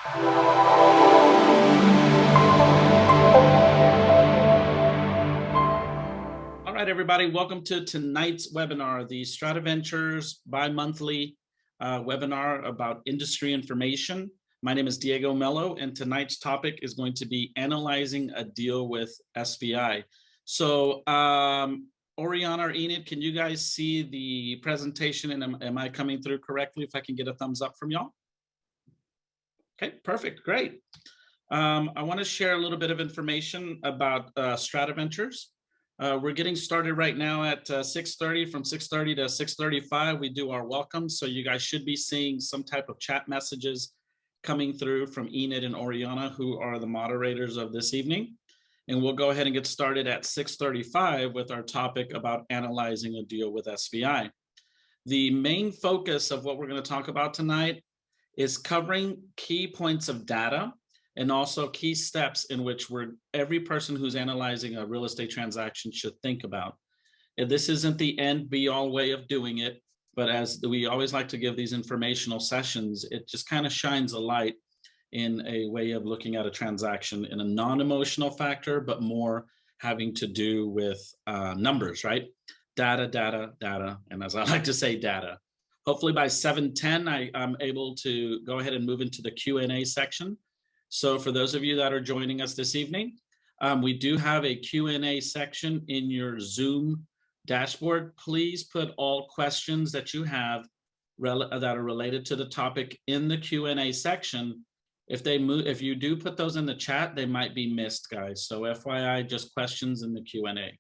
All right, everybody, welcome to tonight's webinar, the StratiVentures bi-monthly webinar about industry information. My name is Diego Mello, and tonight's topic is going to be analyzing a deal with SVI. So Oriana or Enid, can you guys see the presentation, and am I coming through correctly? If I can get a thumbs up from y'all. Okay, perfect, great. I want to share a little bit of information about StratiVentures. We're getting started right now at 6:30. From 6:30 to 6:35, we do our welcome. So you guys should be seeing some type of chat messages coming through from Enid and Oriana, who are the moderators of this evening. And we'll go ahead and get started at 6:35 with our topic about analyzing a deal with SVI. The main focus of what we're going to talk about tonight is covering key points of data and also key steps in which every person who's analyzing a real estate transaction should think about. And this isn't the end be all way of doing it, but as we always like to give these informational sessions, it just kind of shines a light in a way of looking at a transaction in a non-emotional factor, but more having to do with numbers, right? Data, data, data, and as I like to say, data. Hopefully by 7:10, I'm able to go ahead and move into the Q&A section. So for those of you that are joining us this evening, we do have a Q&A section in your Zoom dashboard. Please put all questions that you have that are related to the topic in the Q&A section. If you do put those in the chat, they might be missed, guys. So FYI, just questions in the Q&A.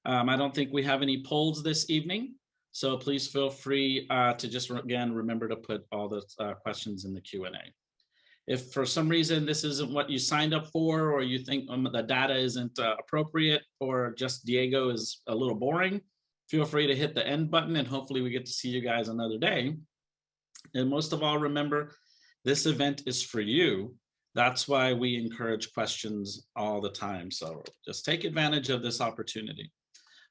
I don't think we have any polls this evening, so please feel free to just, again, remember to put all the questions in the Q&A. If for some reason this isn't what you signed up for, or you think the data isn't appropriate, or just Diego is a little boring, feel free to hit the end button, and hopefully we get to see you guys another day. And most of all, remember, this event is for you. That's why we encourage questions all the time. So just take advantage of this opportunity.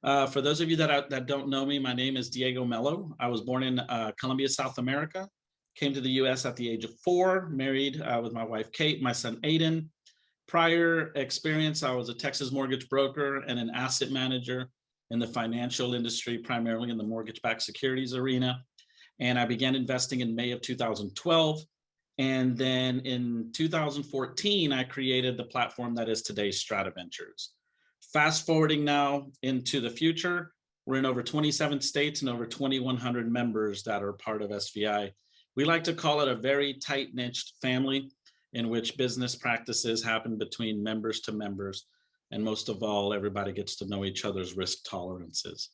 For those of you that don't know me, my name is Diego Mello. I was born in Colombia, South America. Came to the US at the age of 4, married with my wife, Kate, my son, Aiden. Prior experience, I was a Texas mortgage broker and an asset manager in the financial industry, primarily in the mortgage-backed securities arena. And I began investing in May of 2012. And then in 2014, I created the platform that is today's StratiVentures. Fast forwarding now into the future, we're in over 27 states and over 2,100 members that are part of SVI. We like to call it a very tight-knit family in which business practices happen between members to members. And most of all, everybody gets to know each other's risk tolerances.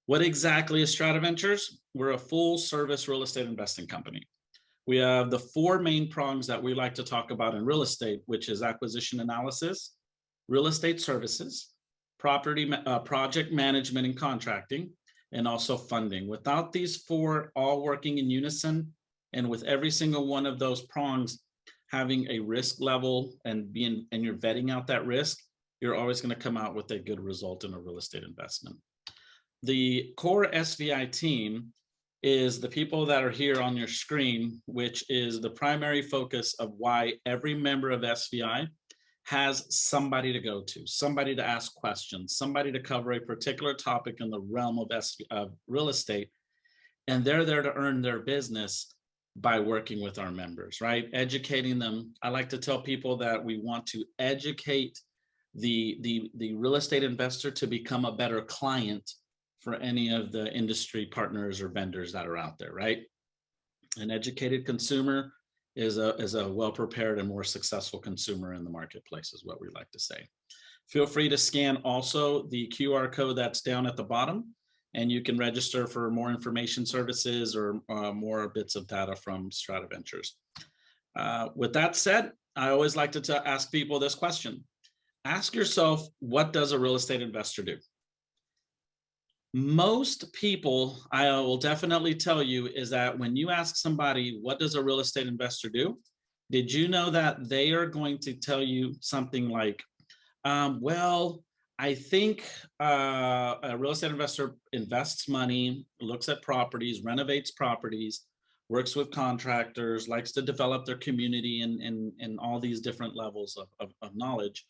What exactly is StratiVentures? We're a full-service real estate investing company. We have the 4 main prongs that we like to talk about in real estate, which is acquisition analysis, real estate services, project management and contracting, and also funding. Without these 4 all working in unison, and with every single one of those prongs having a risk level and you're vetting out that risk, you're always going to come out with a good result in a real estate investment. The core SVI team is the people that are here on your screen, which is the primary focus of why every member of SVI has somebody to go to, somebody to ask questions, somebody to cover a particular topic in the realm of real estate. And they're there to earn their business by working with our members, right? Educating them. I like to tell people that we want to educate the real estate investor to become a better client for any of the industry partners or vendors that are out there, right? An educated consumer is a well-prepared and more successful consumer in the marketplace, is what we like to say. Feel free to scan also the QR code that's down at the bottom, and you can register for more information services or more bits of data from StratiVentures. With that said, I always like to ask people this question. Ask yourself, what does a real estate investor do? Most people, I will definitely tell you, is that when you ask somebody, what does a real estate investor do? Did you know that they are going to tell you something like, well, I think a real estate investor invests money, looks at properties, renovates properties, works with contractors, likes to develop their community and all these different levels of knowledge.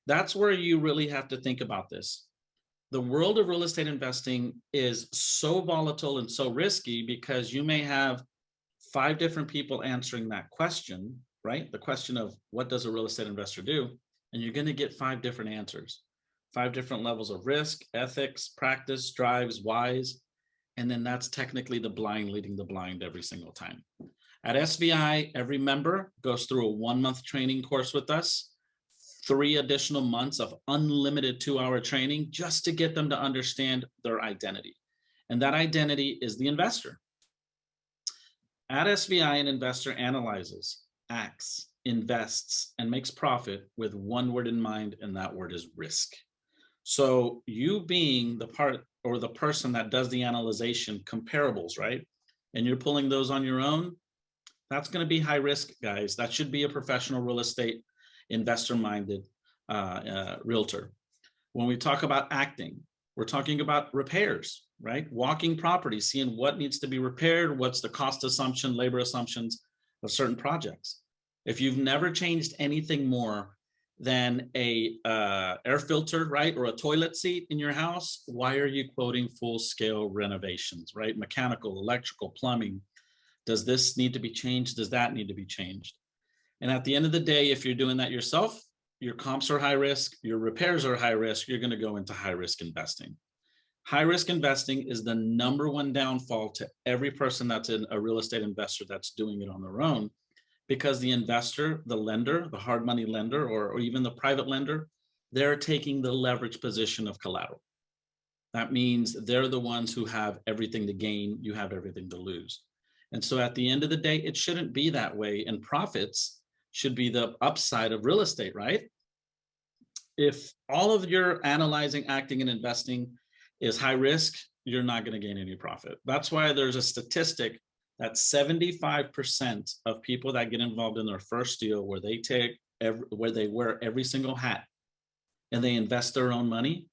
That's where you really have to think about this. The world of real estate investing is so volatile and so risky because you may have 5 different people answering that question, right? The question of what does a real estate investor do? And you're going to get 5 different answers, 5 different levels of risk, ethics, practice, drives, whys. And then that's technically the blind leading the blind every single time. At SVI, every member goes through a 1-month training course with us, 3 additional months of unlimited 2-hour training just to get them to understand their identity. And that identity is the investor. At SVI, an investor analyzes, acts, invests, and makes profit with one word in mind, and that word is risk. So you being the part or the person that does the analyzation, comparables, right? And you're pulling those on your own, that's going to be high risk, guys. That should be a professional real estate investor-minded realtor. When we talk about acting, we're talking about repairs, right? Walking properties, seeing what needs to be repaired, what's the cost assumption, labor assumptions of certain projects. If you've never changed anything more than a air filter, right, or a toilet seat in your house, why are you quoting full-scale renovations, right? Mechanical, electrical, plumbing. Does this need to be changed? Does that need to be changed? And at the end of the day, if you're doing that yourself, your comps are high risk, your repairs are high risk, you're going to go into high risk investing. High risk investing is the #1 downfall to every person that's a real estate investor that's doing it on their own, because the investor, the lender, the hard money lender, or even the private lender, they're taking the leverage position of collateral. That means they're the ones who have everything to gain, you have everything to lose. And so at the end of the day, it shouldn't be that way. And profits should be the upside of real estate, right? If all of your analyzing, acting, and investing is high risk, you're not going to gain any profit. That's why there's a statistic that 75% of people that get involved in their first deal where they wear every single hat and they invest their own money,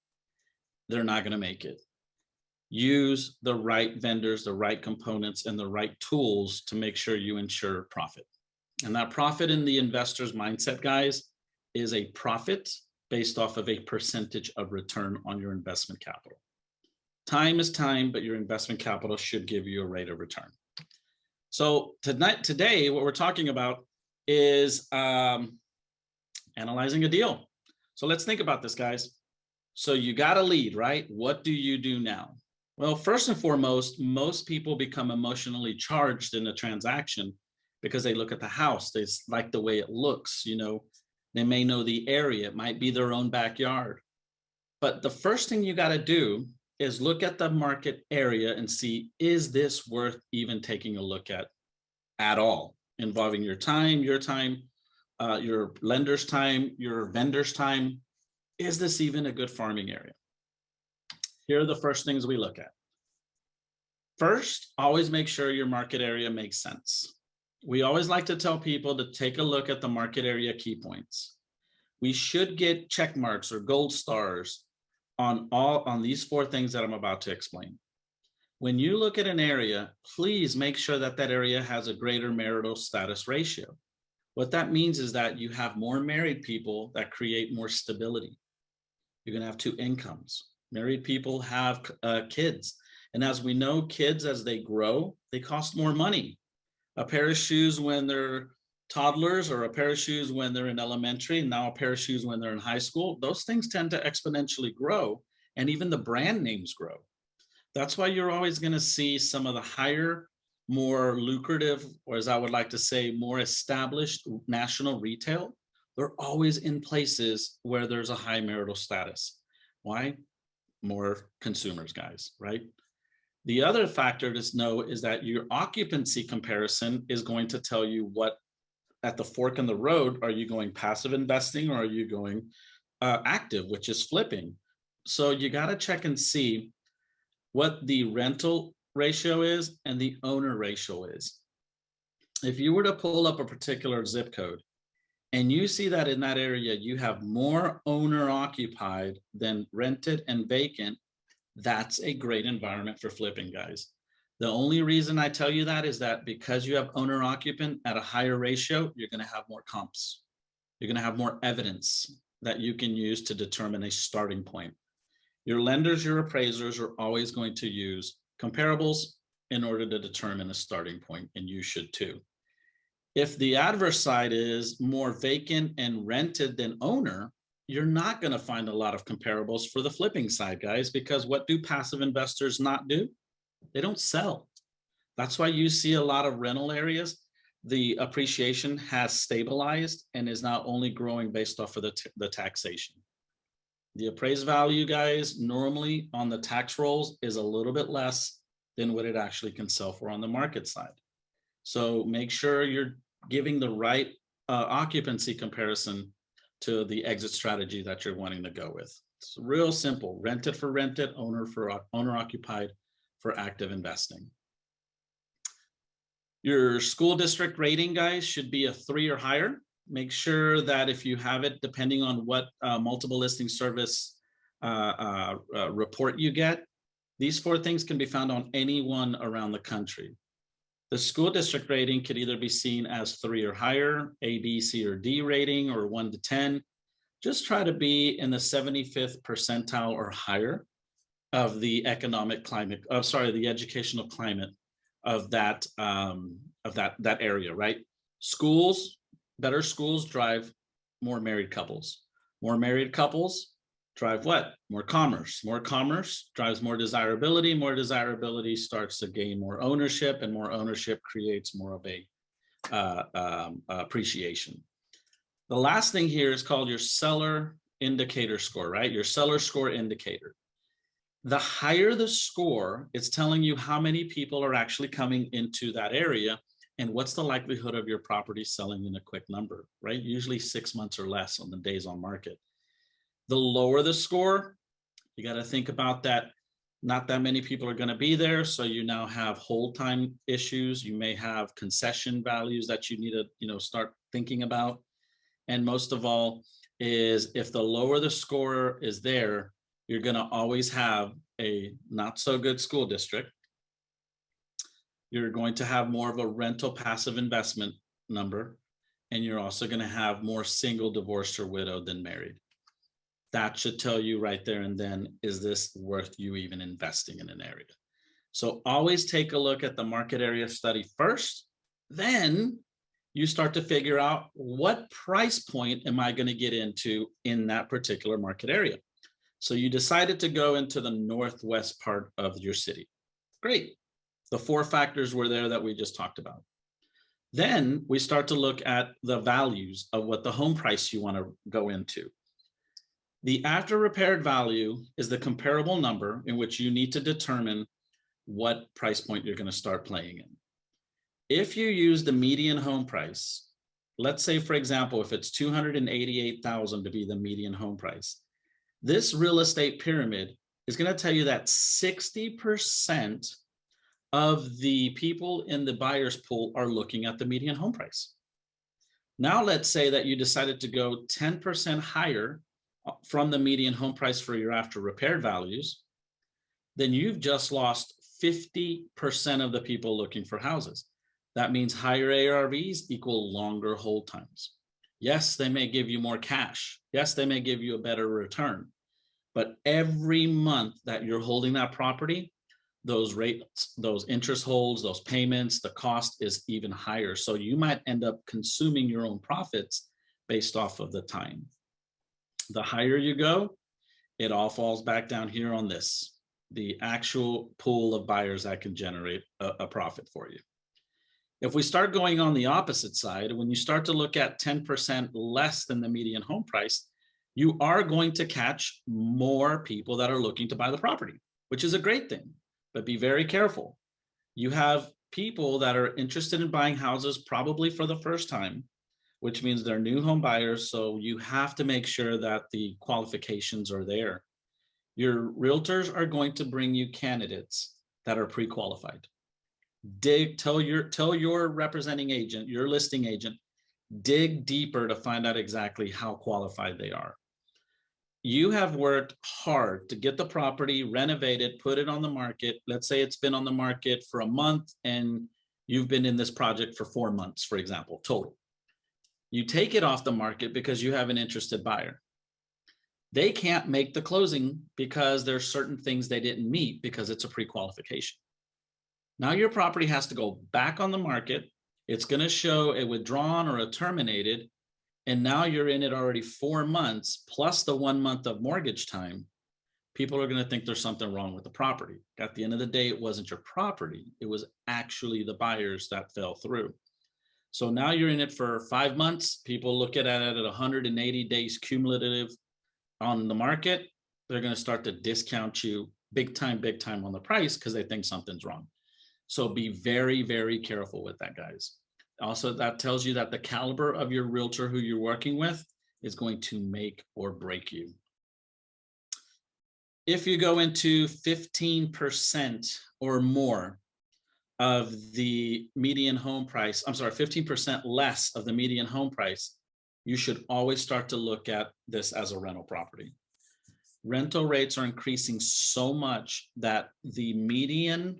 they're not going to make it. Use the right vendors, the right components, and the right tools to make sure you ensure profit. And that profit in the investor's mindset, guys, is a profit based off of a percentage of return on your investment capital. Time is time, but your investment capital should give you a rate of return. So today, what we're talking about is analyzing a deal. So let's think about this, guys. So you got a lead, right? What do you do now? Well, first and foremost, most people become emotionally charged in a transaction because they look at the house. They like the way it looks, you know, they may know the area. It might be their own backyard. But the first thing you got to do is look at the market area and see, is this worth even taking a look at all, involving your time, your lender's time, your vendor's time. Is this even a good farming area? Here are the first things we look at. First, always make sure your market area makes sense. We always like to tell people to take a look at the market area key points. We should get check marks or gold stars on these 4 things that I'm about to explain. When you look at an area, please make sure that that area has a greater marital status ratio. What that means is that you have more married people that create more stability. You're going to have 2 incomes. Married people have kids. And as we know, kids, as they grow, they cost more money. A pair of shoes when they're toddlers, or a pair of shoes when they're in elementary, and now a pair of shoes when they're in high school, those things tend to exponentially grow, and even the brand names grow. That's why you're always going to see some of the higher, more lucrative, or as I would like to say, more established national retail. They're always in places where there's a high marital status. Why? More consumers, guys, right? The other factor to know is that your occupancy comparison is going to tell you what, at the fork in the road, are you going passive investing or are you going active, which is flipping? So you got to check and see what the rental ratio is and the owner ratio is. If you were to pull up a particular zip code and you see that in that area you have more owner occupied than rented and vacant, that's a great environment for flipping, guys. The only reason I tell you that is that because you have owner occupant at a higher ratio, you're going to have more comps. You're going to have more evidence that you can use to determine a starting point. Your lenders, your appraisers are always going to use comparables in order to determine a starting point, and you should too. If the adverse side is more vacant and rented than owner, you're not going to find a lot of comparables for the flipping side, guys, because what do passive investors not do? They don't sell. That's why you see a lot of rental areas. The appreciation has stabilized and is now only growing based off of the taxation. The appraised value, guys, normally on the tax rolls is a little bit less than what it actually can sell for on the market side. So make sure you're giving the right occupancy comparison to the exit strategy that you're wanting to go with. It's real simple: rented for rented, owner occupied for active investing. Your school district rating, guys, should be a 3 or higher. Make sure that if you have it, depending on what multiple listing service report you get, these 4 things can be found on anyone around the country. The school district rating could either be seen as 3 or higher, A, B, C, or D rating, or 1 to 10. Just try to be in the 75th percentile or higher of the economic climate, the educational climate of that area, right? Schools, better schools drive more married couples. More married couples drive what? More commerce. More commerce drives more desirability. More desirability starts to gain more ownership, and more ownership creates more of a appreciation. The last thing here is called your seller indicator score, right? Your seller score indicator. The higher the score, it's telling you how many people are actually coming into that area and what's the likelihood of your property selling in a quick number, right? Usually 6 months or less on the days on market. The lower the score, you got to think about that. Not that many people are going to be there, so you now have hold time issues. You may have concession values that you need to, start thinking about. And most of all is if the lower the score is there, you're going to always have a not so good school district. You're going to have more of a rental passive investment number, and you're also going to have more single, divorced, or widowed than married. That should tell you right there and then, is this worth you even investing in an area? So always take a look at the market area study first. Then you start to figure out, what price point am I going to get into in that particular market area? So you decided to go into the northwest part of your city. Great. The 4 factors were there that we just talked about. Then we start to look at the values of what the home price you want to go into. The after repaired value is the comparable number in which you need to determine what price point you're going to start playing in. If you use the median home price, let's say, for example, if it's $288,000 to be the median home price, this real estate pyramid is going to tell you that 60% of the people in the buyer's pool are looking at the median home price. Now, let's say that you decided to go 10% higher from the median home price for your after repaired values, then you've just lost 50% of the people looking for houses. That means higher ARVs equal longer hold times. Yes, they may give you more cash. Yes, they may give you a better return. But every month that you're holding that property, those rates, those interest holds, those payments, the cost is even higher. So you might end up consuming your own profits based off of the time. The higher you go, it all falls back down here on this, the actual pool of buyers that can generate a profit for you. If we start going on the opposite side, when you start to look at 10% less than the median home price, you are going to catch more people that are looking to buy the property, which is a great thing, but be very careful. You have people that are interested in buying houses probably for the first time, which means they're new home buyers. So you have to make sure that the qualifications are there. Your realtors are going to bring you candidates that are pre-qualified. Tell your representing agent, your listing agent, dig deeper to find out exactly how qualified they are. You have worked hard to get the property renovated, put it on the market. Let's say it's been on the market for a month and you've been in this project for 4 months, for example, total. You take it off the market because you have an interested buyer. They can't make the closing because there's certain things they didn't meet because it's a pre-qualification. Now your property has to go back on the market. It's going to show a withdrawn or a terminated. And now you're in it already 4 months plus the 1 month of mortgage time. People are going to think there's something wrong with the property. At the end of the day, it wasn't your property. It was actually the buyers that fell through. So now you're in it for 5 months. People look at it at 180 days cumulative on the market. They're going to start to discount you big time on the price because they think something's wrong. So be very, very careful with that, guys. Also, that tells you that the caliber of your realtor who you're working with is going to make or break you. If you go into 15% or more of the median home price, 15% less of the median home price, you should always start to look at this as a rental property. Rental rates are increasing so much that the median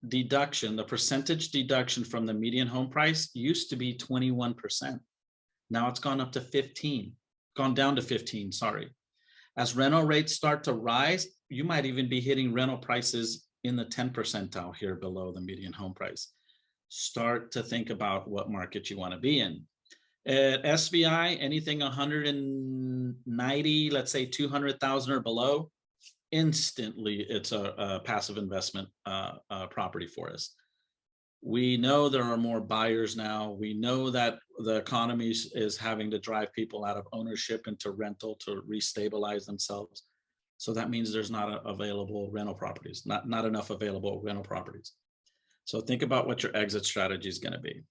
deduction, the percentage deduction from the median home price used to be 21%. Now it's gone up to 15, gone down to 15, sorry. As rental rates start to rise, you might even be hitting rental prices in the 10 percentile here below the median home price. Start to think about what market you want to be in. At SVI, anything 190, let's say 200,000 or below, instantly it's a passive investment property for us. We know there are more buyers now. We know that the economy is having to drive people out of ownership into rental to restabilize themselves. So that means there's not available rental properties, not enough available rental properties. So think about what your exit strategy is going to be.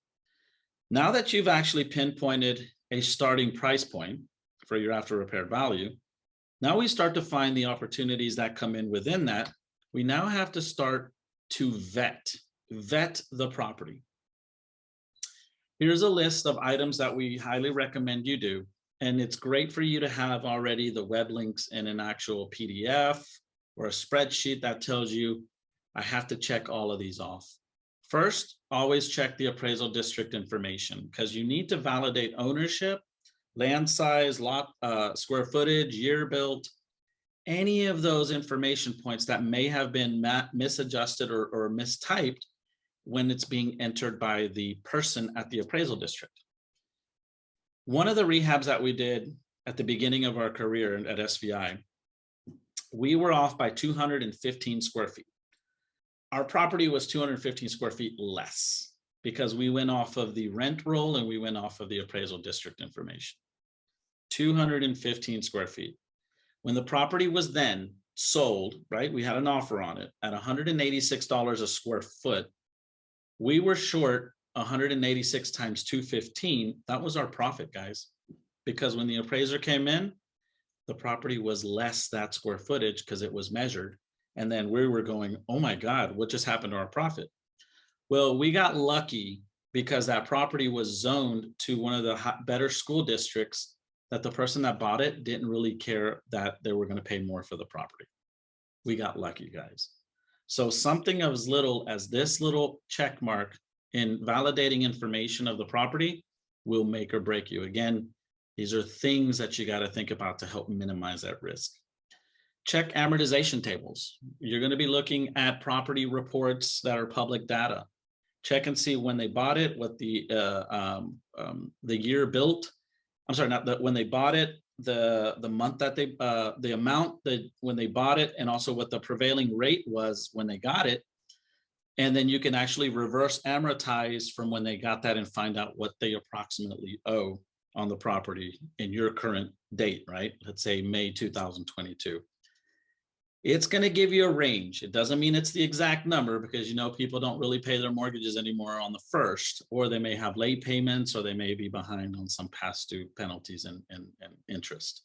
Now that you've actually pinpointed a starting price point for your after repair value, now we start to find the opportunities that come in within that. We now have to start to vet the property. Here's a list of items that we highly recommend you do. And it's great for you to have already the web links in an actual PDF or a spreadsheet that tells you, I have to check all of these off. First, always check the appraisal district information because you need to validate ownership, land size, lot, square footage, year built, any of those information points that may have been misadjusted or mistyped when it's being entered by the person at the appraisal district. One of the rehabs that we did at the beginning of our career at SVI, we were off by 215 square feet. Our property was 215 square feet less because we went off of the rent roll and we went off of the appraisal district information. 215 square feet. When the property was then sold, right, we had an offer on it at $186 a square foot. We were short 186 times 215. That was our profit, guys, because when the appraiser came in, the property was less that square footage because it was measured. And then we were going, oh my God, what just happened to our profit? Well, we got lucky because that property was zoned to one of the better school districts that the person that bought it didn't really care that they were going to pay more for the property. We got lucky, guys. So something as little as this little check mark in validating information of the property will make or break you. Again, these are things that you got to think about to help minimize that risk. Check amortization tables. You're going to be looking at property reports that are public data. Check and see when they bought it, what the year built. I'm sorry, not that when they bought it, the month that they, the amount that when they bought it, and also what the prevailing rate was when they got it. And then you can actually reverse amortize from when they got that and find out what they approximately owe on the property in your current date, right? Let's say May 2022. It's going to give you a range. It doesn't mean it's the exact number because, you know, people don't really pay their mortgages anymore on the first, or they may have late payments, or they may be behind on some past due penalties and interest.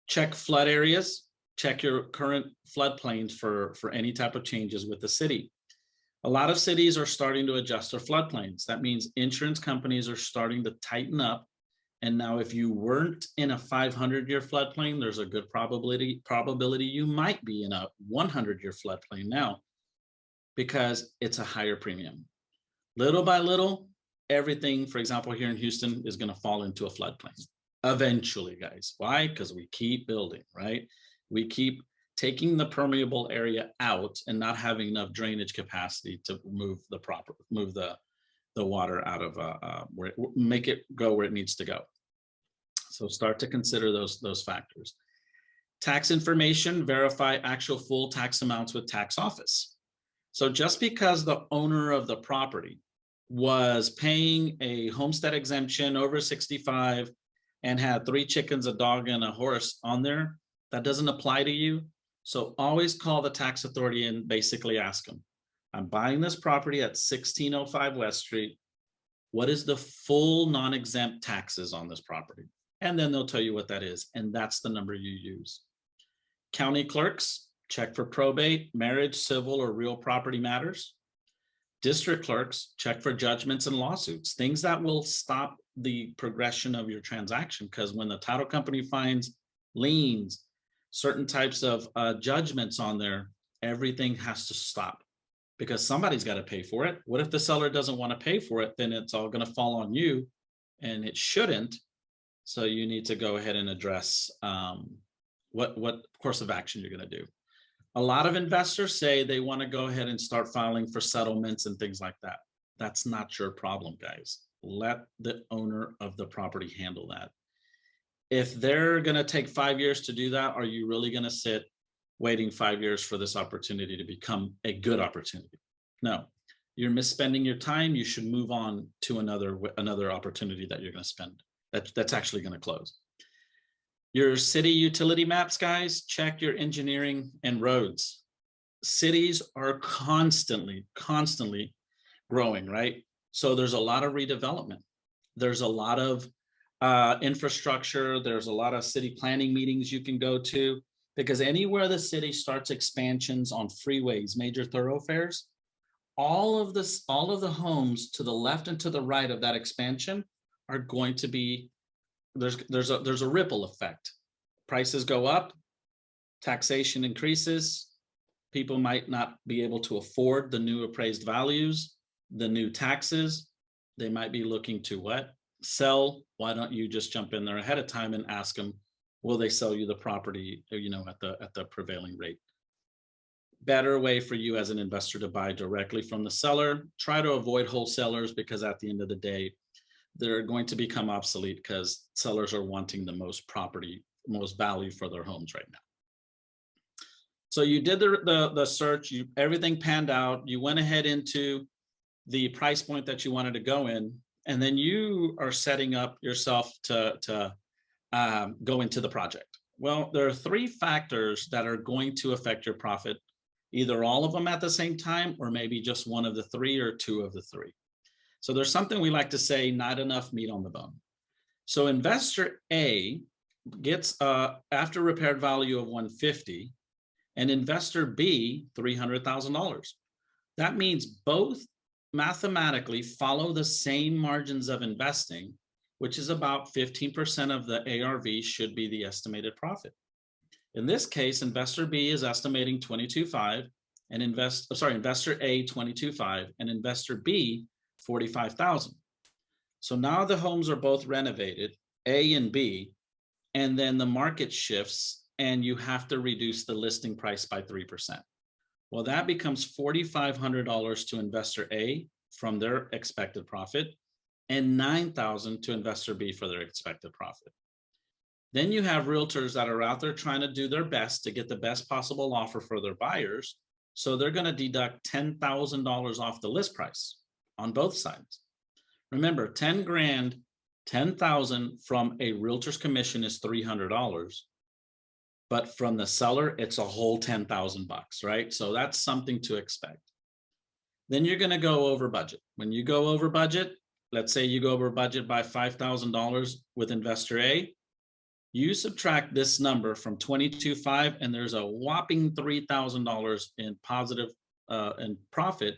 Check flood areas. Check your current floodplains for any type of changes with the city. A lot of cities are starting to adjust their floodplains. That means insurance companies are starting to tighten up And now if you weren't in a 500-year floodplain, there's a good probability you might be in a 100-year floodplain now, because it's a higher premium. Little by little, everything, for example, here in Houston is going to fall into a floodplain eventually, guys. Why? Because we keep building, right? We keep taking the permeable area out and not having enough drainage capacity to move the water out of make it go where it needs to go. So start to consider those factors. Tax information, verify actual full tax amounts with tax office. So just because the owner of the property was paying a homestead exemption over 65 and had 3 chickens, a dog, and a horse on there, that doesn't apply to you. So always call the tax authority and basically ask them, I'm buying this property at 1605 West Street. What is the full non-exempt taxes on this property? And then they'll tell you what that is. And that's the number you use. County clerks, check for probate, marriage, civil, or real property matters. District clerks, check for judgments and lawsuits, things that will stop the progression of your transaction. Because when the title company finds liens, certain types of judgments on there, everything has to stop because somebody's got to pay for it. What if the seller doesn't want to pay for it? Then it's all going to fall on you, and it shouldn't. So you need to go ahead and address what course of action you're going to do. A lot of investors say they want to go ahead and start filing for settlements and things like that. That's not your problem, guys. Let the owner of the property handle that. If they're going to take 5 years to do that, are you really going to sit waiting 5 years for this opportunity to become a good opportunity? No, you're misspending your time. You should move on to another opportunity that you're going to spend. That's actually going to close. Your city utility maps, guys, check your engineering and roads. Cities are constantly growing, right? So there's a lot of redevelopment. There's a lot of infrastructure. There's a lot of city planning meetings you can go to, because anywhere the city starts expansions on freeways, major thoroughfares, all of the homes to the left and to the right of that expansion are going to be, there's a ripple effect. Prices go up, taxation increases, people might not be able to afford the new appraised values, the new taxes. They might be looking to what? Sell. Why don't you just jump in there ahead of time and ask them, will they sell you the property, at the prevailing rate? Better way for you as an investor to buy directly from the seller. Try to avoid wholesalers, because at the end of the day, they're going to become obsolete because sellers are wanting the most value for their homes right now. So you did the search, everything panned out, you went ahead into the price point that you wanted to go in, and then you are setting up yourself to go into the project. Well, there are 3 factors that are going to affect your profit, either all of them at the same time, or maybe just one of the 3 or 2 of the 3. So there's something we like to say, not enough meat on the bone. So investor A gets after repaired value of 150, and investor B $300,000. That means both mathematically follow the same margins of investing, which is about 15% of the ARV should be the estimated profit. In this case, investor B is estimating 22.5, and investor A 22.5, and investor B 45,000. So now the homes are both renovated, A and B, and then the market shifts and you have to reduce the listing price by 3%. Well, that becomes $4,500 to investor A from their expected profit, and $9,000 to investor B for their expected profit. Then you have realtors that are out there trying to do their best to get the best possible offer for their buyers. So they're going to deduct $10,000 off the list price on both sides. Remember, 10 grand, 10,000 from a realtor's commission is $300, but from the seller, it's a whole 10,000 bucks, right? So that's something to expect. Then you're going to go over budget. When you go over budget, let's say you go over budget by $5,000 with investor A, you subtract this number from 22.5, and there's a whopping $3,000 in positive in profit.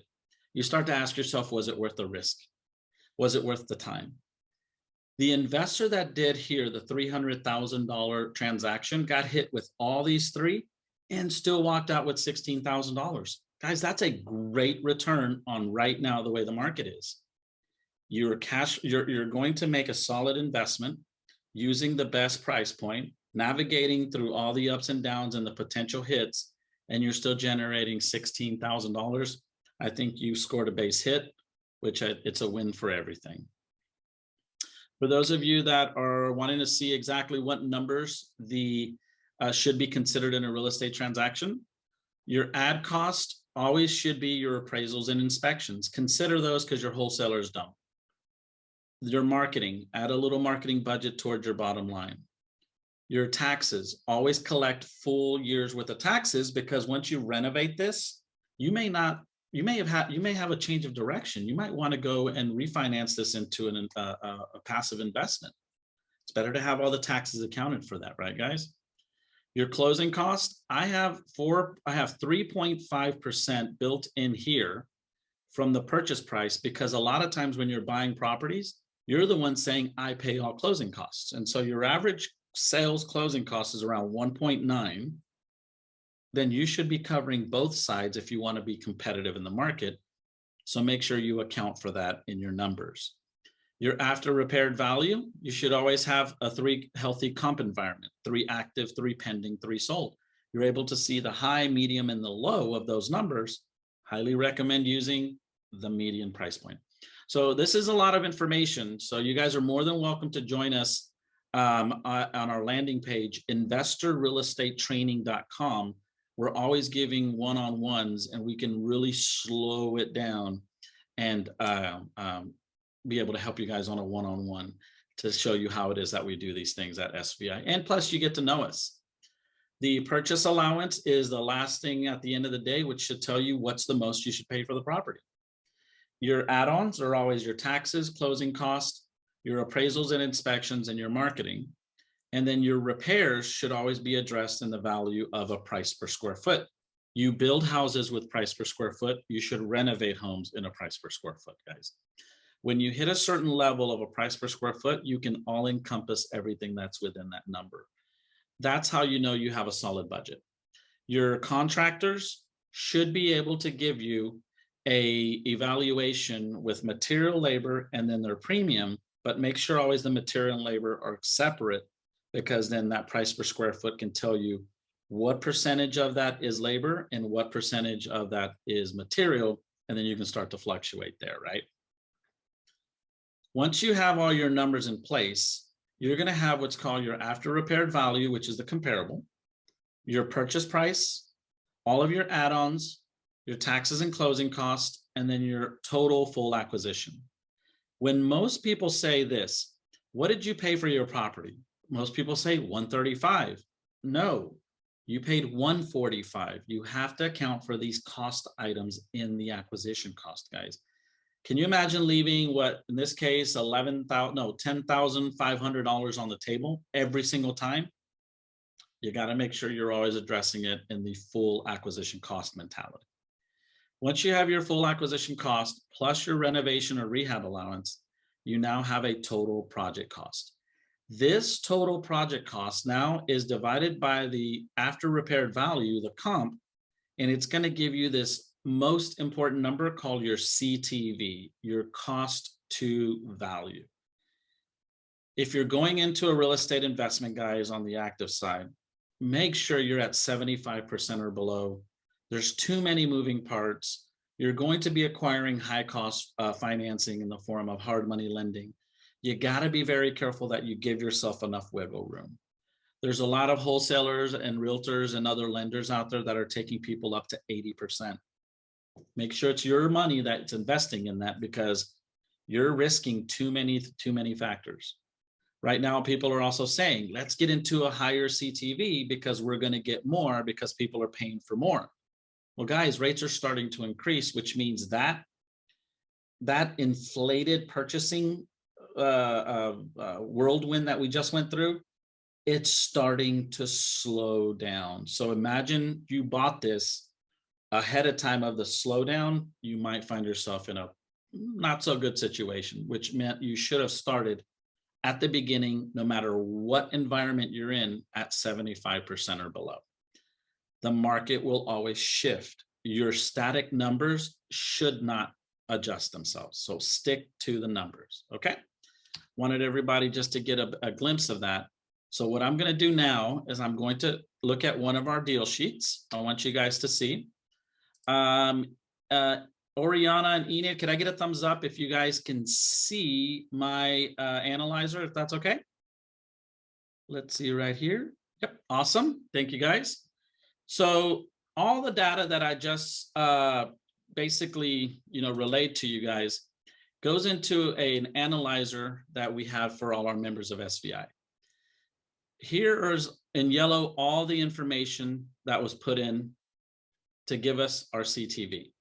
You start to ask yourself, was it worth the risk? Was it worth the time? The investor that did here, the $300,000 transaction, got hit with all these three and still walked out with $16,000. Guys, that's a great return on right now the way the market is. You're going to make a solid investment using the best price point, navigating through all the ups and downs and the potential hits, and you're still generating $16,000. I think you scored a base hit, which it's a win for everything. For those of you that are wanting to see exactly what numbers should be considered in a real estate transaction, your ad cost always should be your appraisals and inspections. Consider those because your wholesalers don't. Your marketing, add a little marketing budget towards your bottom line. Your taxes, always collect full years worth of taxes, because once you renovate this, you may have a change of direction. You might want to go and refinance this into a passive investment. It's better to have all the taxes accounted for that, right, guys? Your closing cost, I have 3.5% built in here from the purchase price, because a lot of times when you're buying properties, you're the one saying, I pay all closing costs. And so your average sales closing cost is around 1.9. Then you should be covering both sides if you want to be competitive in the market. So make sure you account for that in your numbers. Your after repaired value, you should always have a 3 healthy comp environment, 3 active, 3 pending, 3 sold. You're able to see the high, medium, and the low of those numbers. Highly recommend using the median price point. So this is a lot of information. So you guys are more than welcome to join us on our landing page, investorrealestatetraining.com. We're always giving one-on-ones, and we can really slow it down and be able to help you guys on a one-on-one to show you how it is that we do these things at SVI. And plus, you get to know us. The purchase allowance is the last thing at the end of the day, which should tell you what's the most you should pay for the property. Your add-ons are always your taxes, closing costs, your appraisals and inspections, and your marketing. And then your repairs should always be addressed in the value of a price per square foot. You build houses with price per square foot. You should renovate homes in a price per square foot, guys. When you hit a certain level of a price per square foot, you can all encompass everything that's within that number. That's how you know you have a solid budget. Your contractors should be able to give you a evaluation with material, labor, and then their premium, but make sure always the material and labor are separate, because then that price per square foot can tell you what percentage of that is labor and what percentage of that is material, and then you can start to fluctuate there, right? Once you have all your numbers in place, you're going to have what's called your after repaired value, which is the comparable, your purchase price, all of your add-ons, your taxes and closing costs, and then your total full acquisition. When most people say this, what did you pay for your property? Most people say 135. No, you paid 145. You have to account for these cost items in the acquisition cost, guys. Can you imagine leaving what, in this case, $10,500 on the table every single time? You got to make sure you're always addressing it in the full acquisition cost mentality. Once you have your full acquisition cost plus your renovation or rehab allowance, you now have a total project cost. This total project cost now is divided by the after repaired value, the comp, and it's going to give you this most important number called your CTV, your cost to value. If you're going into a real estate investment, guys, on the active side, make sure you're at 75% or below. There's too many moving parts. You're going to be acquiring high cost financing in the form of hard money lending. You got to be very careful that you give yourself enough wiggle room. There's a lot of wholesalers and realtors and other lenders out there that are taking people up to 80%. Make sure it's your money that's investing in that, because you're risking too many factors. Right now, people are also saying, let's get into a higher CTV because we're going to get more because people are paying for more. Well, guys, rates are starting to increase, which means that inflated purchasing whirlwind that we just went through, it's starting to slow down. So imagine you bought this ahead of time of the slowdown, you might find yourself in a not so good situation, which meant you should have started at the beginning, no matter what environment you're in, at 75% or below. The market will always shift. Your static numbers should not adjust themselves. So stick to the numbers, okay? Wanted everybody just to get a glimpse of that. So what I'm going to do now is I'm going to look at one of our deal sheets. I want you guys to see. Oriana and Enid, could I get a thumbs up if you guys can see my analyzer, if that's okay? Let's see right here. Yep, awesome. Thank you, guys. So all the data that I just basically, relayed to you guys goes into an analyzer that we have for all our members of SVI. Here is in yellow all the information that was put in to give us our CTV.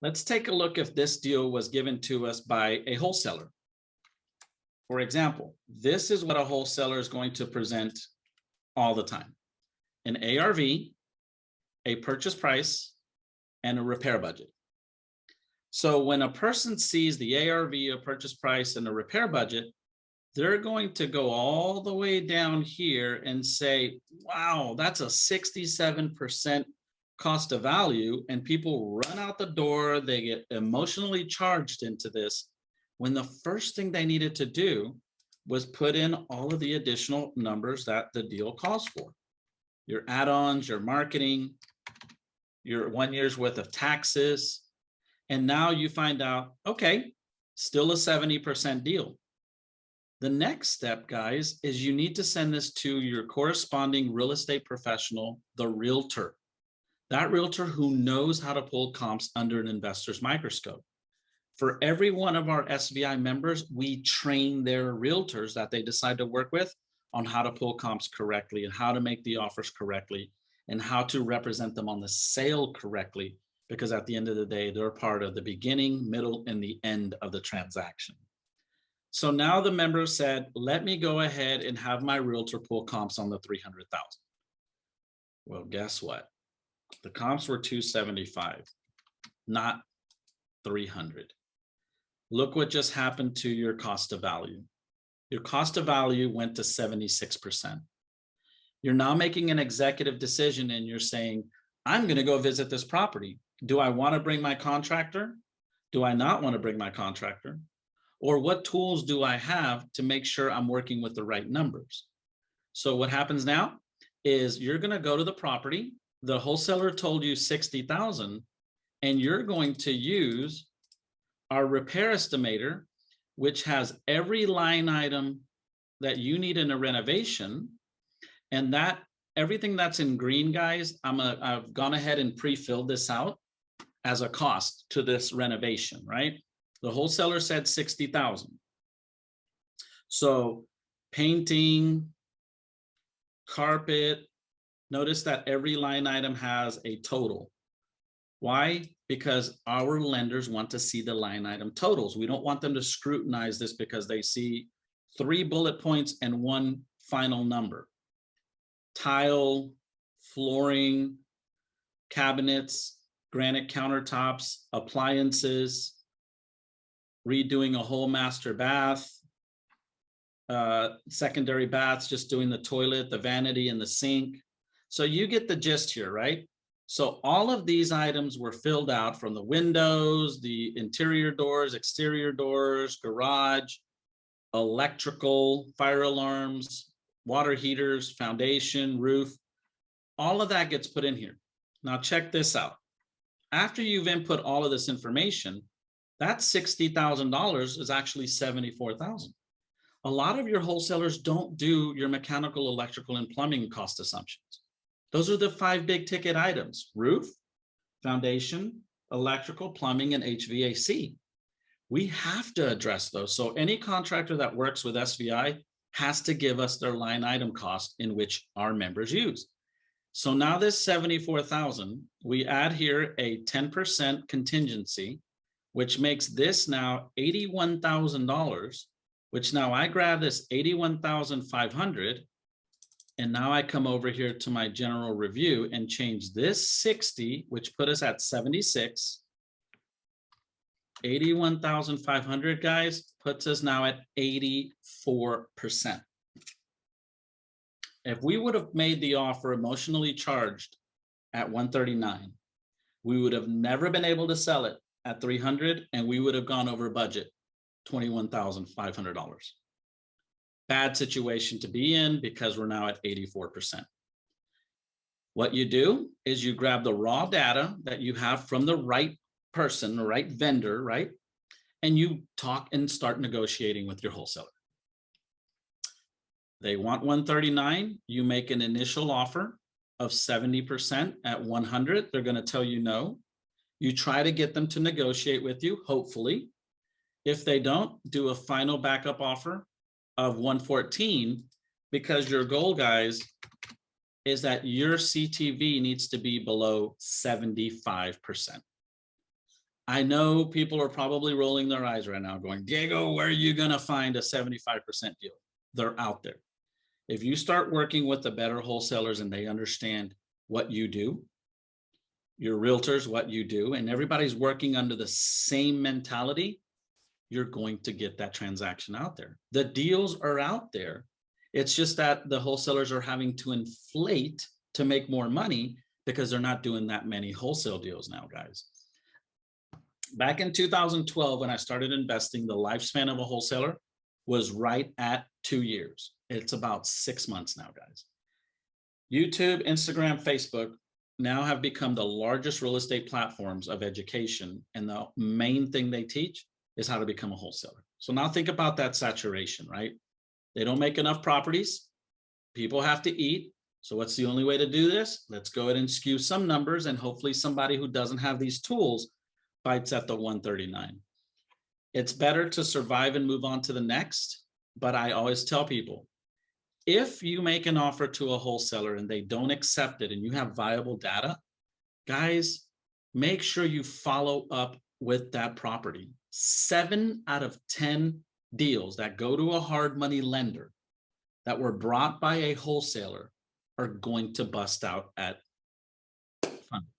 Let's take a look if this deal was given to us by a wholesaler. For example, this is what a wholesaler is going to present all the time: an ARV, a purchase price, and a repair budget. So when a person sees the ARV, a purchase price, and a repair budget, they're going to go all the way down here and say, wow, that's a 67% cost of value, and people run out the door. They get emotionally charged into this, when the first thing they needed to do was put in all of the additional numbers that the deal calls for. Your add-ons, your marketing, your 1 year's worth of taxes. And now you find out, okay, still a 70% deal. The next step, guys, is you need to send this to your corresponding real estate professional, the realtor. That realtor who knows how to pull comps under an investor's microscope. For every one of our SVI members, we train their realtors that they decide to work with on how to pull comps correctly and how to make the offers correctly and how to represent them on the sale correctly, because at the end of the day, they're part of the beginning, middle, and the end of the transaction. So now the member said, let me go ahead and have my realtor pull comps on the 300,000. Well, guess what? The comps were 275, not 300. Look what just happened to your cost of value. Your cost of value went to 76%. You're now making an executive decision and you're saying, I'm going to go visit this property. Do I want to bring my contractor? Do I not want to bring my contractor? Or what tools do I have to make sure I'm working with the right numbers? So what happens now is you're going to go to the property. The wholesaler told you 60,000, and you're going to use our repair estimator, which has every line item that you need in a renovation. And that everything that's in green, guys, I've gone ahead and pre-filled this out as a cost to this renovation, right? The wholesaler said 60,000. So painting, carpet, notice that every line item has a total. Why? Because our lenders want to see the line item totals. We don't want them to scrutinize this because they see 3 bullet points and 1 final number. Tile, flooring, cabinets, granite countertops, appliances, redoing a whole master bath, secondary baths, just doing the toilet, the vanity, and the sink. So you get the gist here, right? So all of these items were filled out, from the windows, the interior doors, exterior doors, garage, electrical, fire alarms, water heaters, foundation, roof. All of that gets put in here. Now check this out. After you've input all of this information, that $60,000 is actually $74,000. A lot of your wholesalers don't do your mechanical, electrical, and plumbing cost assumptions. Those are the 5 big ticket items: roof, foundation, electrical, plumbing, and HVAC. We have to address those. So any contractor that works with SVI has to give us their line item cost in which our members use. So now this 74,000, we add here a 10% contingency, which makes this now $81,000, which now I grab this 81,500, and now I come over here to my general review and change this 60, which put us at 76, 81,500, guys. puts us now at 84%. If we would have made the offer emotionally charged at 139, we would have never been able to sell it at 300, and we would have gone over budget, $21,500. Bad situation to be in because we're now at 84%. What you do is you grab the raw data that you have from the right person, the right vendor, right? And you talk and start negotiating with your wholesaler. They want 139, you make an initial offer of 70% at 100. They're going to tell you no. You try to get them to negotiate with you, hopefully. If they don't, do a final backup offer of 114, because your goal, guys, is that your CTV needs to be below 75%. I know people are probably rolling their eyes right now going, Diego, where are you going to find a 75% deal? They're out there. If you start working with the better wholesalers and they understand what you do, your realtors, what you do, and everybody's working under the same mentality, you're going to get that transaction out there. The deals are out there. It's just that the wholesalers are having to inflate to make more money because they're not doing that many wholesale deals now, guys. Back in 2012, when I started investing, the lifespan of a wholesaler was right at 2 years. It's about 6 months now, guys. YouTube, Instagram, Facebook now have become the largest real estate platforms of education. And the main thing they teach is how to become a wholesaler. So now think about that saturation, right? They don't make enough properties. People have to eat. So what's the only way to do this? Let's go ahead and skew some numbers, and hopefully somebody who doesn't have these tools bites at the 139. It's better to survive and move on to the next. But I always tell people, if you make an offer to a wholesaler and they don't accept it and you have viable data, guys, make sure you follow up with that property. 7 out of 10 deals that go to a hard money lender that were brought by a wholesaler are going to bust out at funding,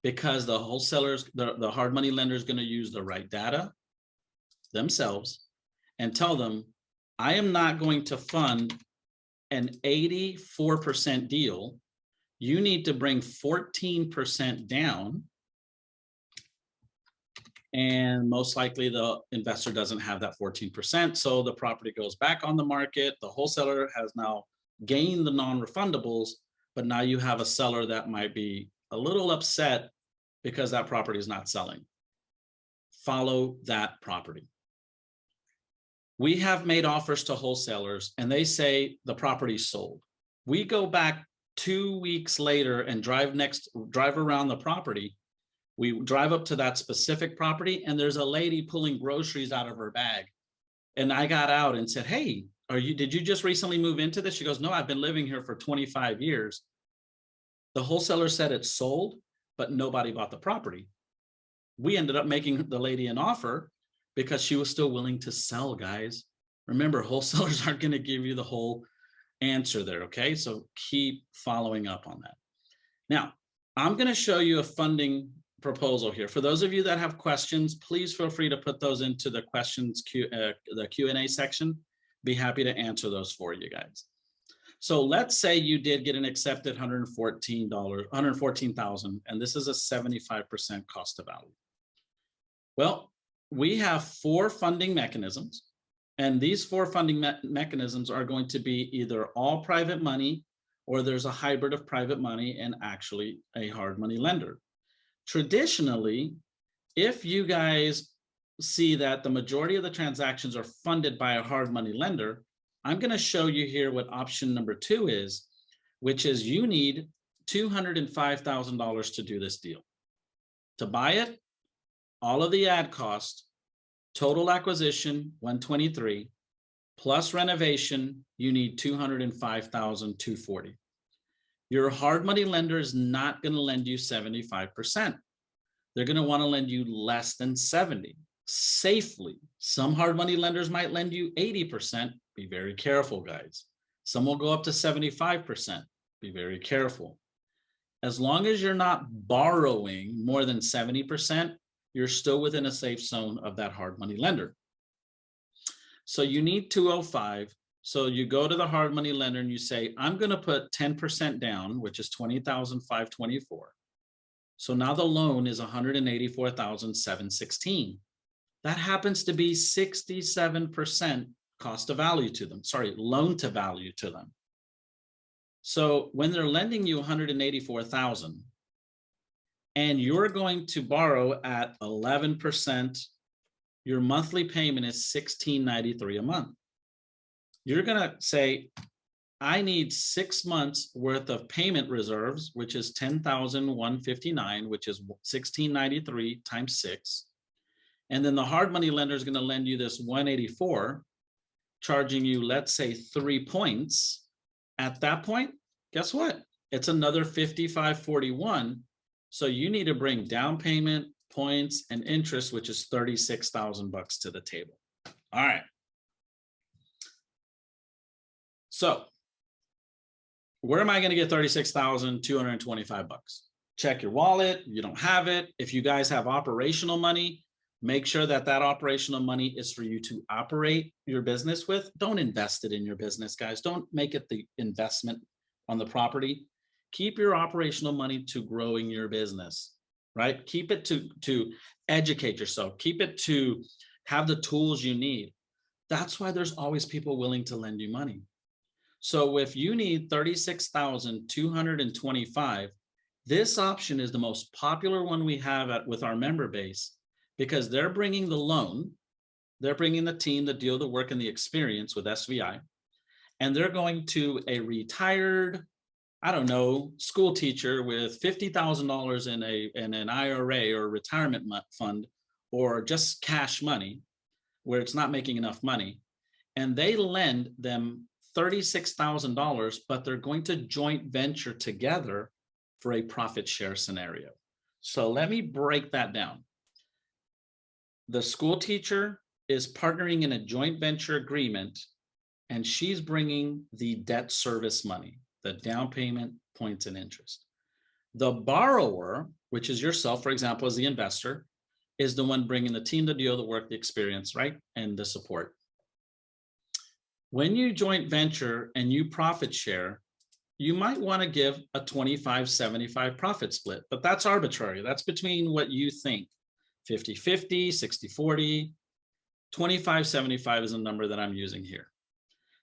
because the wholesalers, the hard money lender is going to use the right data themselves and tell them, I am not going to fund an 84% deal. You need to bring 14% down. And most likely the investor doesn't have that 14%. So the property goes back on the market. The wholesaler has now gained the non-refundables, but now you have a seller that might be a little upset because that property is not selling. Follow that property. We have made offers to wholesalers and they say the property's sold. We go back 2 weeks later and drive around the property. We drive up to that specific property and there's a lady pulling groceries out of her bag. And I got out and said, hey, did you just recently move into this? She goes, no, I've been living here for 25 years. The wholesaler said it's sold, but nobody bought the property. We ended up making the lady an offer because she was still willing to sell, guys. Remember, wholesalers aren't going to give you the whole answer there, okay? So keep following up on that. Now, I'm going to show you a funding proposal here. For those of you that have questions, please feel free to put those into the questions, the Q&A section. Be happy to answer those for you guys. So let's say you did get an accepted $114,000, and this is a 75% cost of value. Well, we have 4 funding mechanisms, and these 4 funding mechanisms are going to be either all private money, or there's a hybrid of private money and actually a hard money lender. Traditionally, if you guys see that the majority of the transactions are funded by a hard money lender, I'm going to show you here what option number 2 is, which is you need $205,000 to do this deal. To buy it, all of the ad cost, total acquisition, 123, plus renovation, you need $205,240. Your hard money lender is not going to lend you 75%. They're going to want to lend you less than 70, safely. Some hard money lenders might lend you 80%. Be very careful, guys. Some will go up to 75%. Be very careful. As long as you're not borrowing more than 70%, you're still within a safe zone of that hard money lender. So you need 205. So you go to the hard money lender and you say, I'm going to put 10% down, which is 20,524. So now the loan is 184,716. That happens to be 67% cost of value to them. Sorry, loan to value to them. So when they're lending you 184,000 and you're going to borrow at 11%, your monthly payment is $1,693 a month. You're going to say, I need 6 months worth of payment reserves, which is 10,159, which is 1,693 times 6. And then the hard money lender is going to lend you this 184, charging you, let's say, 3 points. At that point, guess what? It's another 5541. So you need to bring down payment, points, and interest, which is 36,000 bucks to the table. All right. So where am I going to get 36,225 bucks? Check your wallet. You don't have it. If you guys have operational money, make sure that that operational money is for you to operate your business with. Don't invest it in your business, guys. Don't make it the investment on the property. Keep your operational money to growing your business, right? Keep it to educate yourself. Keep it to have the tools you need. That's why there's always people willing to lend you money. So if you need 36,225, this option is the most popular one we have with our member base, because they're bringing the loan, they're bringing the team, the deal, the work, and the experience with SVI, and they're going to a retired, I don't know, school teacher with $50,000 in an IRA or retirement fund, or just cash money where it's not making enough money, and they lend them $36,000, but they're going to joint venture together for a profit share scenario. So let me break that down. The school teacher is partnering in a joint venture agreement, and she's bringing the debt service money, the down payment, points, and interest. The borrower, which is yourself, for example, as the investor, is the one bringing the team, the deal, the work, the experience, right? And the support. When you joint venture and you profit share, you might want to give a 25-75 profit split, but that's arbitrary. That's between what you think, 50-50, 60-40, 25-75 is a number that I'm using here.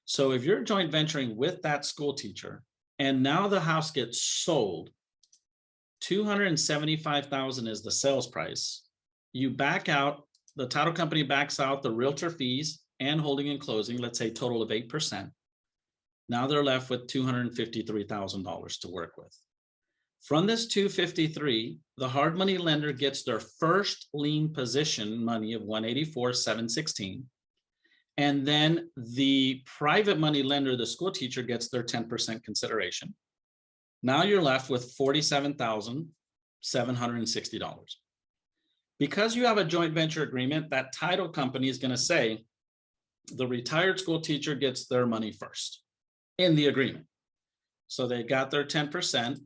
So if you're joint venturing with that school teacher and now the house gets sold, $275,000 is the sales price. You back out, the title company backs out the realtor fees and holding and closing, let's say total of 8%. Now they're left with $253,000 to work with. From this 253, the hard money lender gets their first lien position money of 184,716. And then the private money lender, the school teacher, gets their 10% consideration. Now you're left with $47,760. Because you have a joint venture agreement, that title company is going to say the retired school teacher gets their money first in the agreement. So they got their 10%.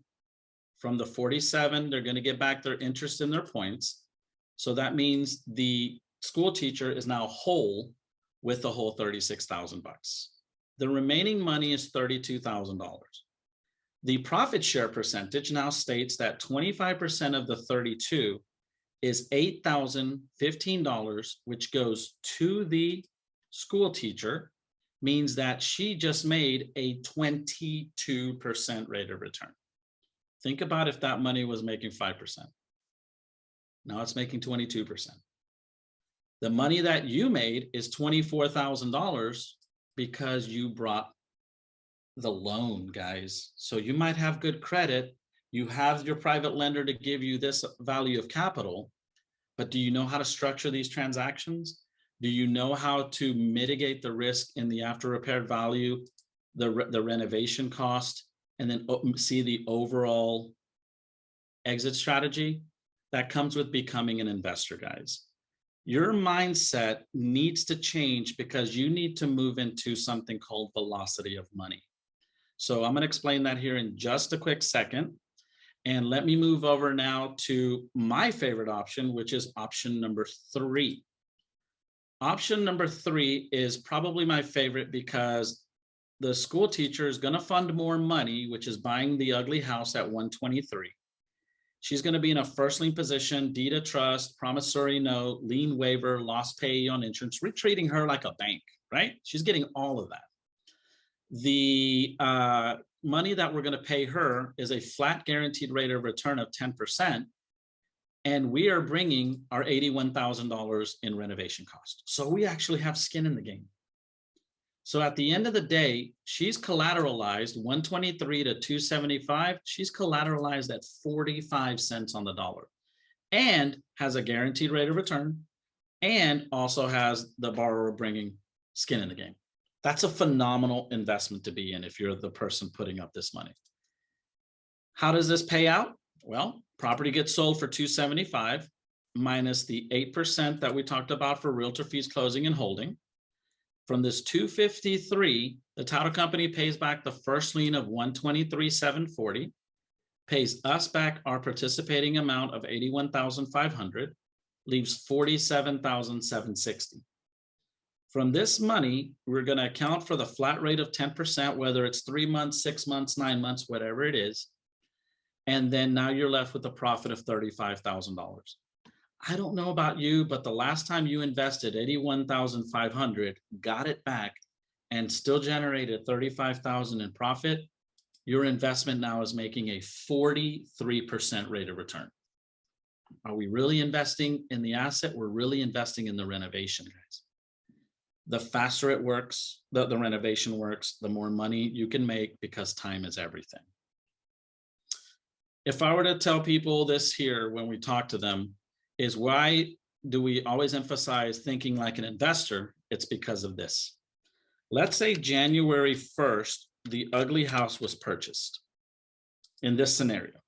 From the 47, they're going to get back their interest and their points. So that means the school teacher is now whole with the whole 36,000 bucks. The remaining money is $32,000. The profit share percentage now states that 25% of the 32 is $8,015, which goes to the school teacher, means that she just made a 22% rate of return. Think about if that money was making 5%. Now it's making 22%. The money that you made is $24,000 because you brought the loan, guys. So you might have good credit. You have your private lender to give you this value of capital, but do you know how to structure these transactions? Do you know how to mitigate the risk in the after repair value, the renovation cost, and then see the overall exit strategy? That comes with becoming an investor, guys. Your mindset needs to change because you need to move into something called velocity of money. So I'm going to explain that here in just a quick second. And let me move over now to my favorite option, which is option number 3. Option number 3 is probably my favorite because the school teacher is going to fund more money, which is buying the ugly house at 123. She's going to be in a first lien position, deed of trust, promissory note, lien waiver, loss pay on insurance. We're treating her like a bank, right? She's getting all of that. The money that we're going to pay her is a flat guaranteed rate of return of 10%. And we are bringing our $81,000 in renovation cost. So we actually have skin in the game. So at the end of the day, she's collateralized 123 to 275. She's collateralized at 45 cents on the dollar and has a guaranteed rate of return and also has the borrower bringing skin in the game. That's a phenomenal investment to be in if you're the person putting up this money. How does this pay out? Well, property gets sold for 275 minus the 8% that we talked about for realtor fees, closing and holding. From this 253, the title company pays back the first lien of 123,740, pays us back our participating amount of 81,500, leaves 47,760. From this money, we're going to account for the flat rate of 10%, whether it's 3 months, 6 months, 9 months, whatever it is. And then now you're left with a profit of $35,000. I don't know about you, but the last time you invested 81,500, got it back, and still generated 35,000 in profit, your investment now is making a 43% rate of return. Are we really investing in the asset? We're really investing in the renovation, guys. The faster it works, the renovation works, the more money you can make because time is everything. If I were to tell people this here when we talk to them, is why do we always emphasize thinking like an investor? It's because of this. Let's say January 1st, the ugly house was purchased in this scenario.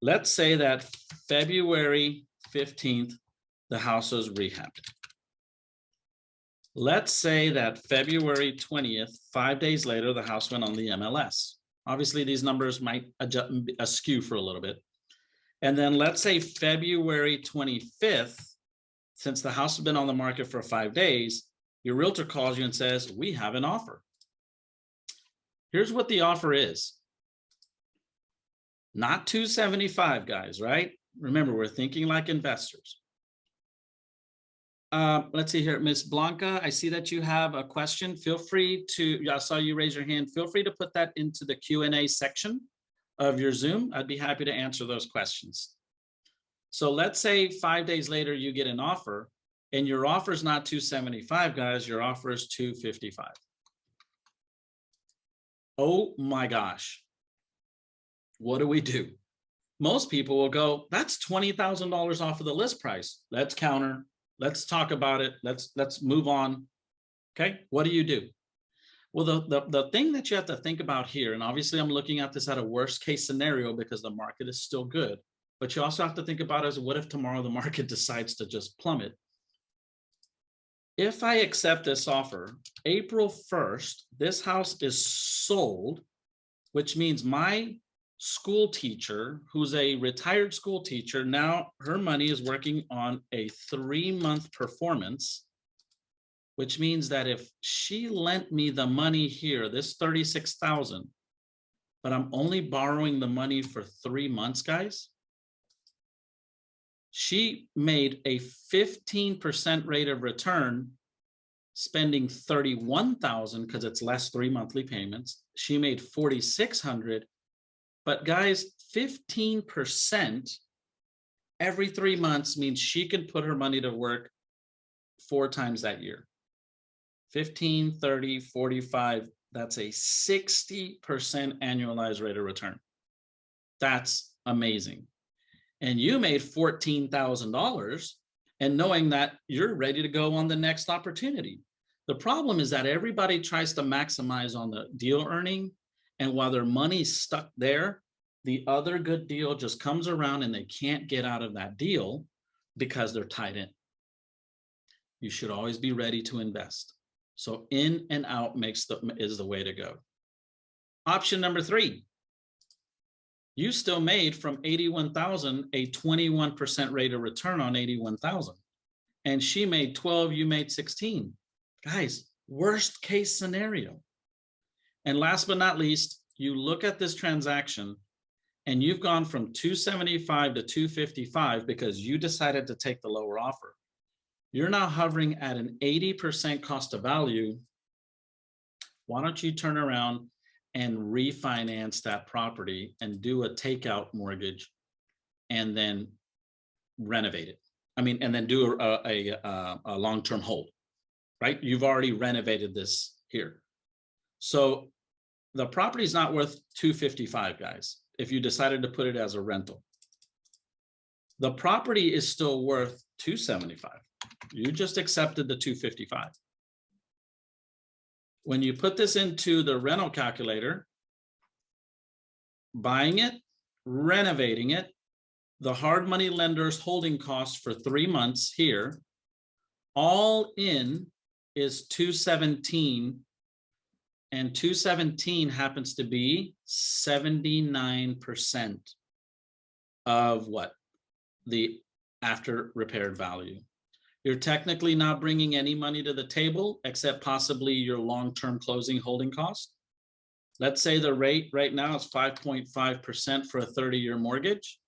Let's say that February 15th, the house was rehabbed. Let's say that February 20th, 5 days later, the house went on the MLS. Obviously, these numbers might askew for a little bit. And then let's say February 25th, since the house has been on the market for 5 days, your realtor calls you and says, we have an offer. Here's what the offer is. Not 275, guys, right? Remember, we're thinking like investors. Let's see here, Ms. Blanca, I see that you have a question. Feel free to, I saw you raise your hand. Feel free to put that into the Q&A section of your Zoom. I'd be happy to answer those questions. So let's say 5 days later, you get an offer and your offer is not 275, guys, your offer is 255. Oh my gosh. What do we do? Most people will go, that's $20,000 off of the list price. Let's counter. Let's talk about it. Let's move on. Okay, what do you do? Well, the thing that you have to think about here, and obviously I'm looking at this at a worst case scenario because the market is still good, but you also have to think about as what if tomorrow the market decides to just plummet? If I accept this offer, April 1st, this house is sold, which means my school teacher, who's a retired school teacher, now her money is working on a 3-month performance, which means that if she lent me the money here, this 36,000, but I'm only borrowing the money for 3 months, guys, she made a 15% rate of return, spending 31,000 because it's less 3 monthly payments. She made 4,600. But guys, 15% every 3 months means she can put her money to work 4 times that year. 15, 30, 45, that's a 60% annualized rate of return. That's amazing. And you made $14,000 and knowing that you're ready to go on the next opportunity. The problem is that everybody tries to maximize on the deal earning. And while their money's stuck there, the other good deal just comes around and they can't get out of that deal because they're tied in. You should always be ready to invest. So in and out is the way to go. Option number 3, you still made from 81,000 a 21% rate of return on 81,000. and she made 12, you made 16. Guys, worst case scenario. And last but not least, you look at this transaction and you've gone from 275 to 255 because you decided to take the lower offer. You're now hovering at an 80% cost of value. Why don't you turn around and refinance that property and do a takeout mortgage and then renovate it? I mean, and then do a long-term hold, right? You've already renovated this here. So the property is not worth 255, guys, if you decided to put it as a rental. The property is still worth 275. You just accepted the 255. When you put this into the rental calculator, buying it, renovating it, the hard money lender's holding costs for 3 months here, all in is 217, and 217 happens to be 79% of what? The after repaired value. You're technically not bringing any money to the table except possibly your long-term closing holding cost. Let's say the rate right now is 5.5% for a 30-year mortgage.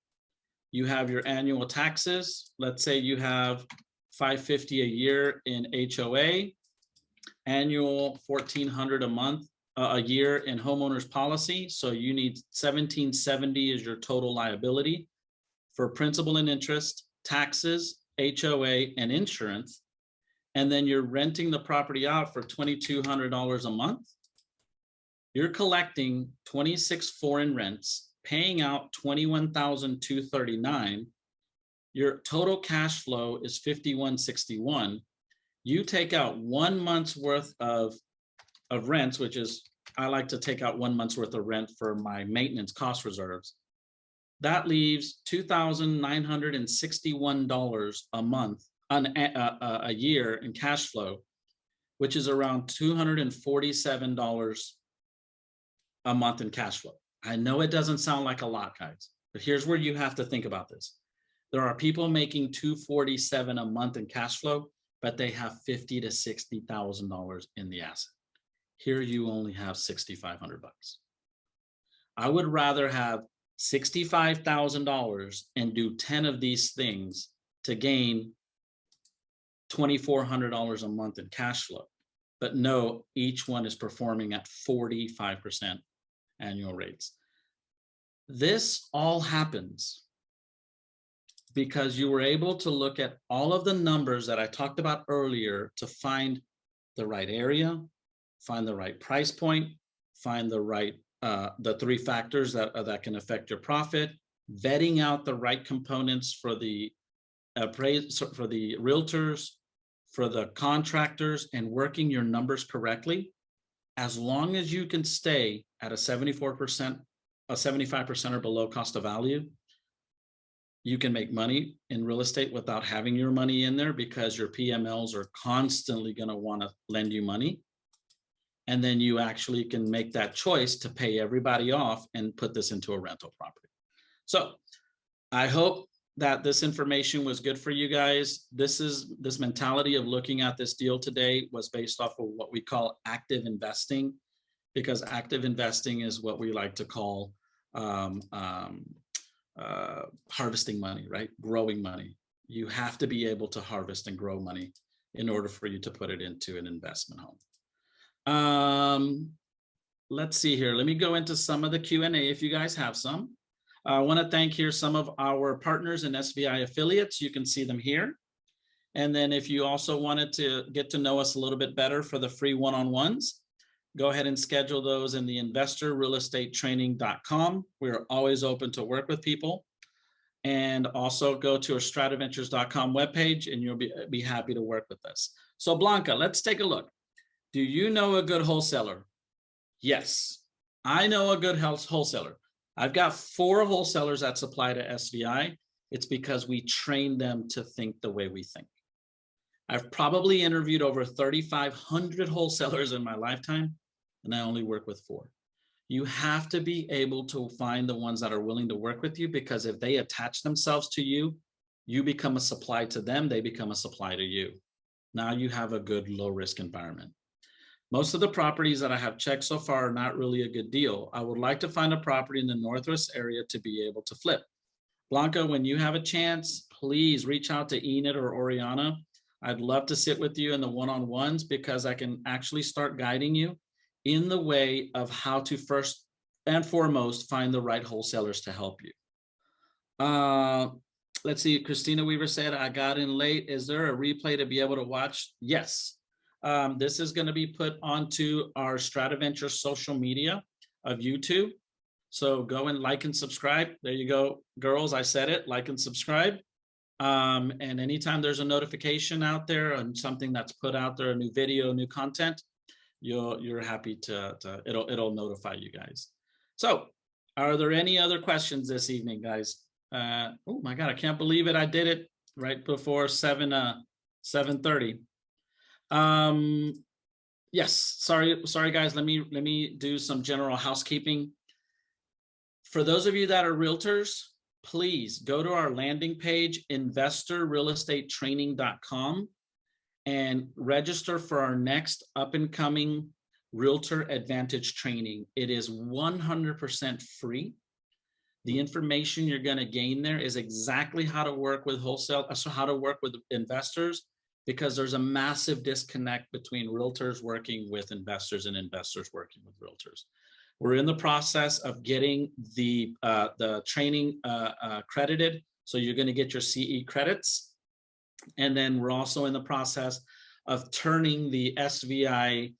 You have your annual taxes. Let's say you have $550 a year in HOA, annual $1,400 a month, a year in homeowners policy. So you need $1,770 as your total liability for principal and interest, taxes, HOA, and insurance. And then you're renting the property out for $2,200 a month. You're collecting $26,400 in rents, paying out $21,239. Your total cash flow is $5,161. You take out 1 month's worth of rents, which is, I like to take out 1 month's worth of rent for my maintenance cost reserves. That leaves $2,961 a month, a year in cash flow, which is around $247 a month in cash flow. I know it doesn't sound like a lot, guys, but here's where you have to think about this. There are people making $247 a month in cash flow, but they have $50,000 to $60,000 in the asset. Here you only have $6,500. I would rather have $65,000 and do 10 of these things to gain $2,400 a month in cash flow. But no, each one is performing at 45% annual rates. This all happens because you were able to look at all of the numbers that I talked about earlier to find the right area, find the right price point, find the right the 3 factors that can affect your profit, vetting out the right components for the realtors, for the contractors, and working your numbers correctly. As long as you can stay at a 74%, a 75% or below cost of value, you can make money in real estate without having your money in there because your PMLs are constantly going to want to lend you money. And then you actually can make that choice to pay everybody off and put this into a rental property. So I hope that this information was good for you guys. This mentality of looking at this deal today was based off of what we call active investing, because active investing is what we like to call harvesting money, right? Growing money. You have to be able to harvest and grow money in order for you to put it into an investment home. Let's see here. Let me go into some of the Q&A if you guys have some. I want to thank here some of our partners and SVI affiliates. You can see them here. And then if you also wanted to get to know us a little bit better for the free one-on-ones, go ahead and schedule those in the investorrealestatetraining.com. We're always open to work with people. And also go to our StratiVentures.com webpage and you'll be happy to work with us. So Blanca, let's take a look. Do you know a good wholesaler? Yes, I know a good wholesaler. I've got 4 wholesalers that supply to SVI. It's because we train them to think the way we think. I've probably interviewed over 3,500 wholesalers in my lifetime, and I only work with 4. You have to be able to find the ones that are willing to work with you, because if they attach themselves to you, You become a supply to them, they become a supply to you. Now you have a good low risk environment. Most of the properties that I have checked so far are not really a good deal. I would like to find a property in the Northwest area to be able to flip. Blanca, when you have a chance, please reach out to Enid or Oriana. I'd love to sit with you in the one-on-ones because I can actually start guiding you in the way of how to first and foremost find the right wholesalers to help you. Let's see, Christina Weaver said, I got in late. Is there a replay to be able to watch? Yes. This is going to be put onto our StratiVentures social media of YouTube. So go and like and subscribe. There you go, girls. I said it, like and subscribe. And anytime there's a notification out there and something that's put out there, a new video, new content, you're happy to it'll notify you guys. So are there any other questions this evening, guys? Oh my God, I can't believe it. I did it right before 7:30. Yes, sorry guys. Let me do some general housekeeping. For those of you that are realtors, please go to our landing page, investorrealestatetraining.com, and register for our next up and coming Realtor Advantage training. It is 100% free. The information you're going to gain there is exactly how to work with how to work with investors, because there's a massive disconnect between realtors working with investors and investors working with realtors. We're in the process of getting the training credited, so you're going to get your CE credits. And then we're also in the process of turning the SVI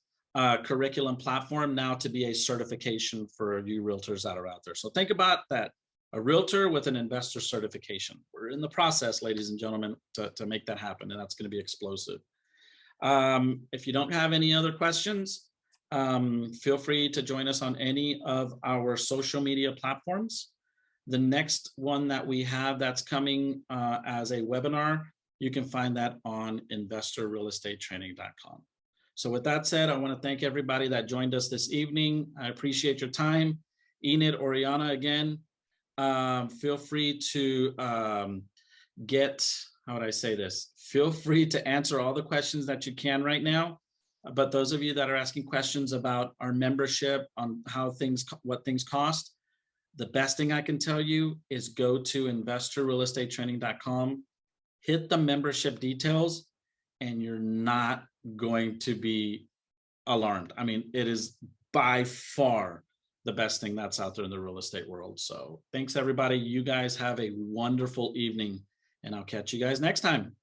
curriculum platform now to be a certification for you realtors that are out there. So think about that, a realtor with an investor certification. We're in the process, ladies and gentlemen, to make that happen, and that's going to be explosive. If you don't have any other questions, feel free to join us on any of our social media platforms. The next one that we have that's coming as a webinar, you can find that on investorrealestatetraining.com. So with that said, I want to thank everybody that joined us this evening. I appreciate your time. Enid, Oriana, again, feel free to get, how would I say this? Feel free to answer all the questions that you can right now. But those of you that are asking questions about our membership, on what things cost, the best thing I can tell you is go to investorrealestatetraining.com, hit the membership details, and you're not going to be alarmed. I mean, it is by far the best thing that's out there in the real estate world. So thanks, everybody. You guys have a wonderful evening, and I'll catch you guys next time.